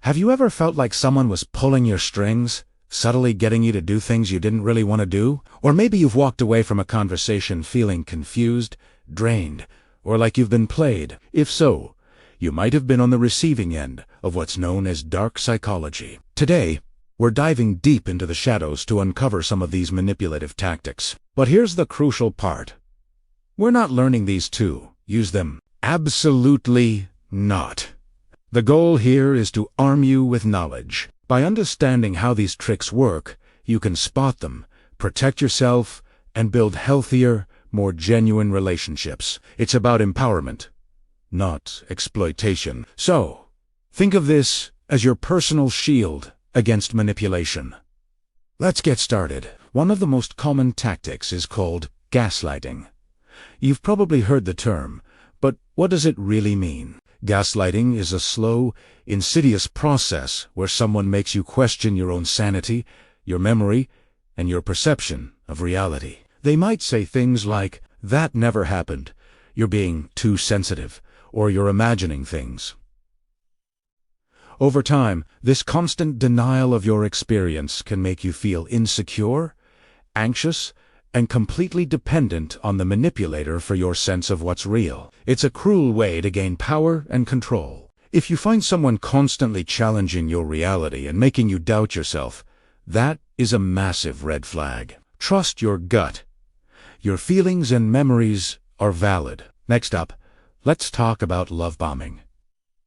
Have you ever felt like someone was pulling your strings, subtly getting you to do things you didn't really want to do? Or maybe you've walked away from a conversation feeling confused, drained, or like you've been played. If so, you might have been on the receiving end of what's known as dark psychology. Today, we're diving deep into the shadows to uncover some of these manipulative tactics. But here's the crucial part. We're not learning these to use them. Absolutely not. The goal here is to arm you with knowledge. By understanding how these tricks work, you can spot them, protect yourself, and build healthier, more genuine relationships. It's about empowerment, not exploitation. So, think of this as your personal shield against manipulation. Let's get started. One of the most common tactics is called gaslighting. You've probably heard the term, but what does it really mean? Gaslighting is a slow, insidious process where someone makes you question your own sanity, your memory, and your perception of reality. They might say things like, "That never happened," "You're being too sensitive," or "You're imagining things." Over time, this constant denial of your experience can make you feel insecure, anxious, and completely dependent on the manipulator for your sense of what's real. It's a cruel way to gain power and control. If you find someone constantly challenging your reality and making you doubt yourself, that is a massive red flag. Trust your gut. Your feelings and memories are valid. Next up, let's talk about love bombing.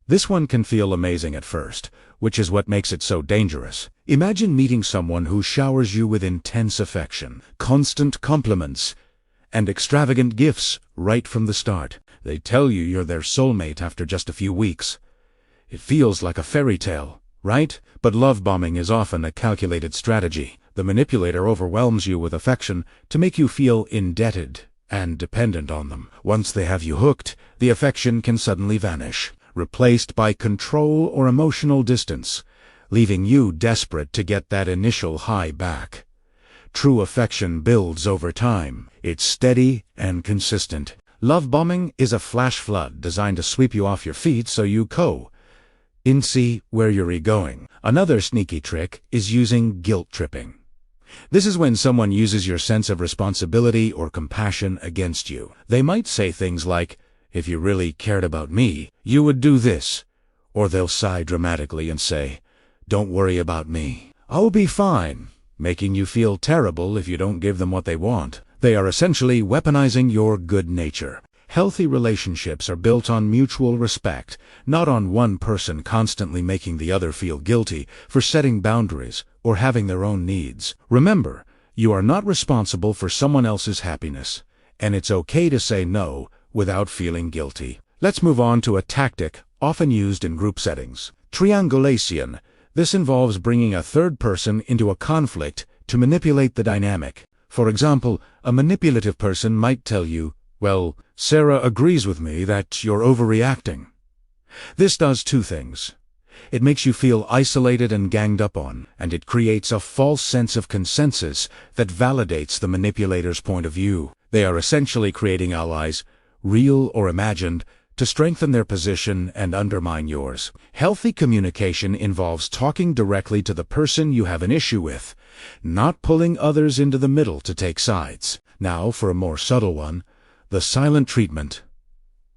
This one can feel amazing at first, which is what makes it so dangerous. Imagine meeting someone who showers you with intense affection, constant compliments, and extravagant gifts right from the start. They tell you you're their soulmate after just a few weeks. It feels like a fairy tale, right? But love bombing is often a calculated strategy. The manipulator overwhelms you with affection to make you feel indebted and dependent on them. Once they have you hooked, the affection can suddenly vanish, replaced by control or emotional distance, leaving you desperate to get that initial high back. True affection builds over time. It's steady and consistent. Love bombing is a flash flood designed to sweep you off your feet so you see where you're going. Another sneaky trick is using guilt tripping. This is when someone uses your sense of responsibility or compassion against you. They might say things like, "If you really cared about me, you would do this." Or they'll sigh dramatically and say, "Don't worry about me. I'll be fine," making you feel terrible if you don't give them what they want. They are essentially weaponizing your good nature. Healthy relationships are built on mutual respect, not on one person constantly making the other feel guilty for setting boundaries or having their own needs. Remember, you are not responsible for someone else's happiness, and it's okay to say no without feeling guilty. Let's move on to a tactic often used in group settings. Triangulation. This involves bringing a third person into a conflict to manipulate the dynamic. For example, a manipulative person might tell you, "Well, Sarah agrees with me that you're overreacting." This does two things. It makes you feel isolated and ganged up on, and it creates a false sense of consensus that validates the manipulator's point of view. They are essentially creating allies, real or imagined, to strengthen their position and undermine yours. Healthy communication involves talking directly to the person you have an issue with, not pulling others into the middle to take sides. Now, for a more subtle one, the silent treatment.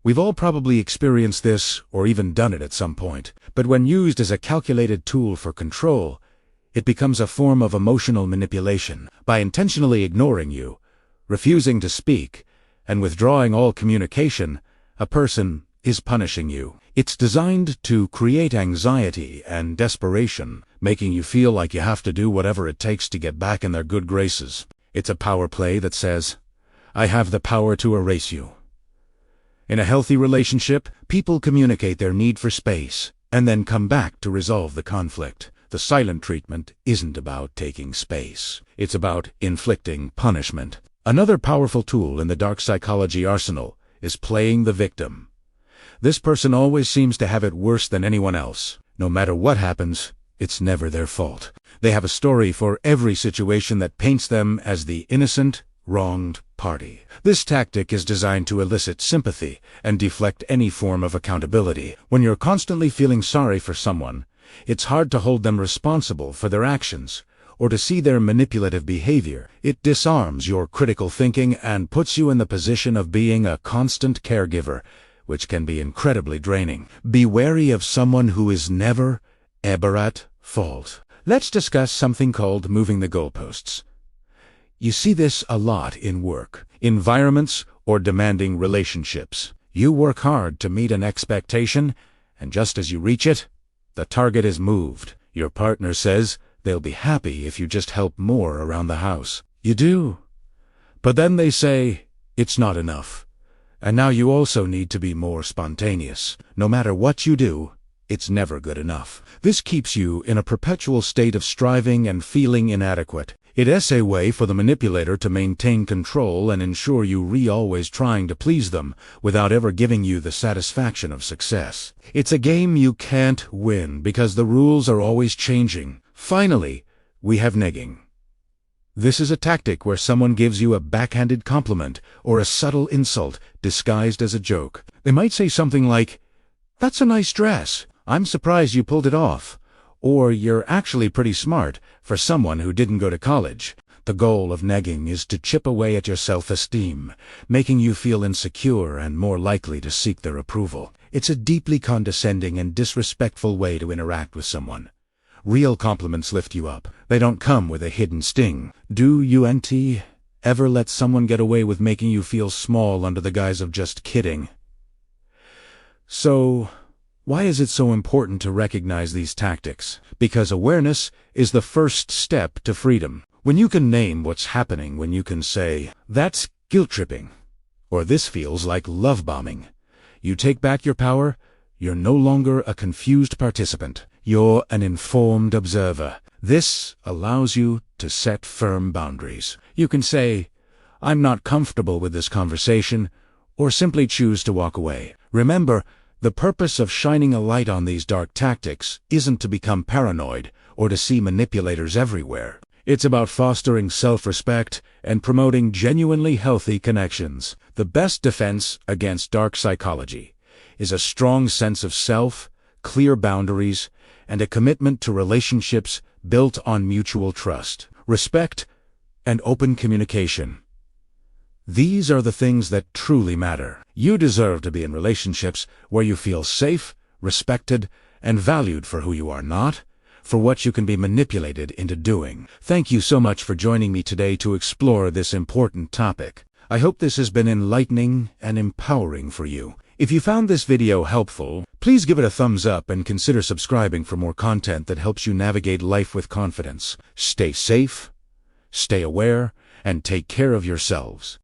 We've all probably experienced this or even done it at some point, but when used as a calculated tool for control, it becomes a form of emotional manipulation. By intentionally ignoring you, refusing to speak, and withdrawing all communication, a person is punishing you. It's designed to create anxiety and desperation, making you feel like you have to do whatever it takes to get back in their good graces. It's a power play that says, "I have the power to erase you." In a healthy relationship, people communicate their need for space and then come back to resolve the conflict. The silent treatment isn't about taking space. It's about inflicting punishment. Another powerful tool in the dark psychology arsenal is playing the victim. This person always seems to have it worse than anyone else. No matter what happens, it's never their fault. They have a story for every situation that paints them as the innocent, wronged party. This tactic is designed to elicit sympathy and deflect any form of accountability. When you're constantly feeling sorry for someone, It's hard to hold them responsible for their actions, or to see their manipulative behavior. It disarms your critical thinking and puts you in the position of being a constant caregiver, which can be incredibly draining. Be wary of someone who is never, ever at fault. Let's discuss something called moving the goalposts. You see this a lot in work, environments, or demanding relationships. You work hard to meet an expectation, and just as you reach it, the target is moved. Your partner says they'll be happy if you just help more around the house. You do. But then they say, it's not enough. And now you also need to be more spontaneous. No matter what you do, it's never good enough. This keeps you in a perpetual state of striving and feeling inadequate. It's a way for the manipulator to maintain control and ensure you're always trying to please them without ever giving you the satisfaction of success. It's a game you can't win because the rules are always changing. Finally, we have negging. This is a tactic where someone gives you a backhanded compliment or a subtle insult disguised as a joke. They might say something like, "That's a nice dress. I'm surprised you pulled it off." Or, "You're actually pretty smart for someone who didn't go to college." The goal of negging is to chip away at your self-esteem, making you feel insecure and more likely to seek their approval. It's a deeply condescending and disrespectful way to interact with someone. Real compliments lift you up. They don't come with a hidden sting. Do you ever let someone get away with making you feel small under the guise of just kidding? So, why is it so important to recognize these tactics? Because awareness is the first step to freedom. When you can name what's happening, when you can say, "That's guilt-tripping," or "This feels like love-bombing," you take back your power. You're no longer a confused participant. You're an informed observer. This allows you to set firm boundaries. You can say, "I'm not comfortable with this conversation," or simply choose to walk away. Remember, the purpose of shining a light on these dark tactics isn't to become paranoid or to see manipulators everywhere. It's about fostering self-respect and promoting genuinely healthy connections. The best defense against dark psychology is a strong sense of self, clear boundaries, and a commitment to relationships built on mutual trust, respect, and open communication. These are the things that truly matter. You deserve to be in relationships where you feel safe, respected, and valued for who you are, not for what you can be manipulated into doing. Thank you so much for joining me today to explore this important topic. I hope this has been enlightening and empowering for you. If you found this video helpful, please give it a thumbs up and consider subscribing for more content that helps you navigate life with confidence. Stay safe, stay aware, and take care of yourselves.